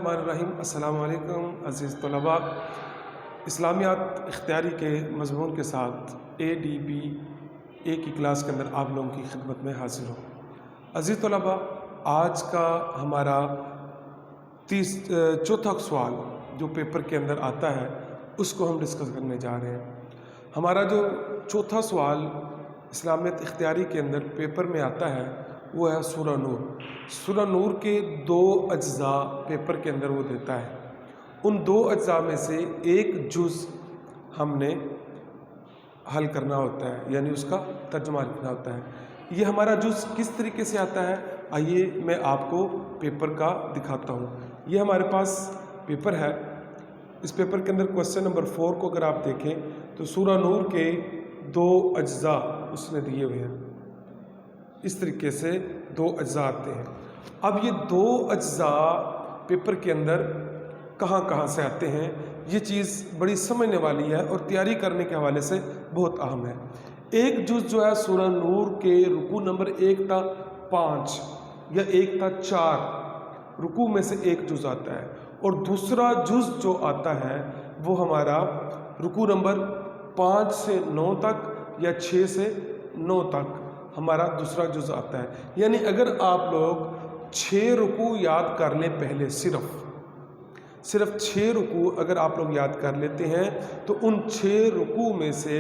बिस्मिल्लाहिर्रहमानिर्रहीम। अस्सलाम वालेकुम अज़ीज़ तलबा। इस्लामियात इख्तियारी के मज़मून के साथ ADB की क्लास के अंदर आप लोगों की खिदमत में हाजिर हूँ। अज़ीज़ तलबा, आज का हमारा चौथा सवाल जो पेपर के अंदर आता है उसको हम डिस्कस करने जा रहे हैं। हमारा जो चौथा सवाल इस्लामियात इख्तियारी के अंदर पेपर में आता है वो है सूरह नूर। सूरह नूर के दो अज्जा पेपर के अंदर वो देता है। उन दो अज्जा में से एक जुज़ हमने हल करना होता है, यानी उसका तर्जुमा लिखना होता है। ये हमारा जुज़ किस तरीके से आता है, आइए मैं आपको पेपर का दिखाता हूँ। ये हमारे पास पेपर है। इस पेपर के अंदर क्वेश्चन नंबर 4 को अगर आप देखें तो सूरह नूर के दो अज्जा उसने दिए हुए हैं। इस तरीके से दो अज्जा आते हैं। अब ये दो अज्जा पेपर के अंदर कहाँ कहाँ से आते हैं, ये चीज़ बड़ी समझने वाली है और तैयारी करने के हवाले से बहुत अहम है। एक जुज़ जो है सूरह नूर के रुकू नंबर 1 था 5 या 1 था 4 रुकू में से एक जुज़ आता है, और दूसरा जुज़ जो आता है वो हमारा रुकू नंबर 5 से 9 तक या 6 से 9 तक हमारा दूसरा जुज़ आता है। यानी अगर आप लोग 6 रुकू याद कर लें पहले, सिर्फ 6 रुकू अगर आप लोग याद कर लेते हैं तो उन 6 रुकू में से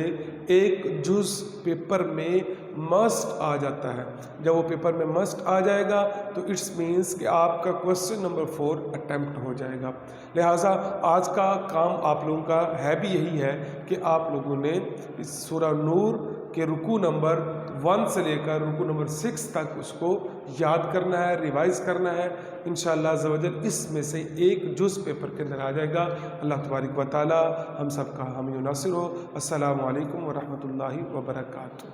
एक जुज़ पेपर में मस्ट आ जाता है। जब वो पेपर में मस्ट आ जाएगा तो इट्स मीन्स कि आपका क्वेश्चन नंबर 4 अटैम्प्ट हो जाएगा। लिहाजा आज का काम आप लोगों का है भी यही है कि आप लोगों ने इस सूरह नूर के रुकू नंबर 1 से लेकर रुकू नंबर 6 तक उसको याद करना है, रिवाइज़ करना है। इंशाअल्लाह अज़्ज़वजल इसमें से एक जुज़ पेपर के अंदर आ जाएगा। अल्लाह तबारक व तआला हम सब का हामी नासिर हो। अस्सलामु अलैकुम व रहमतुल्लाहि व बरकातुहू।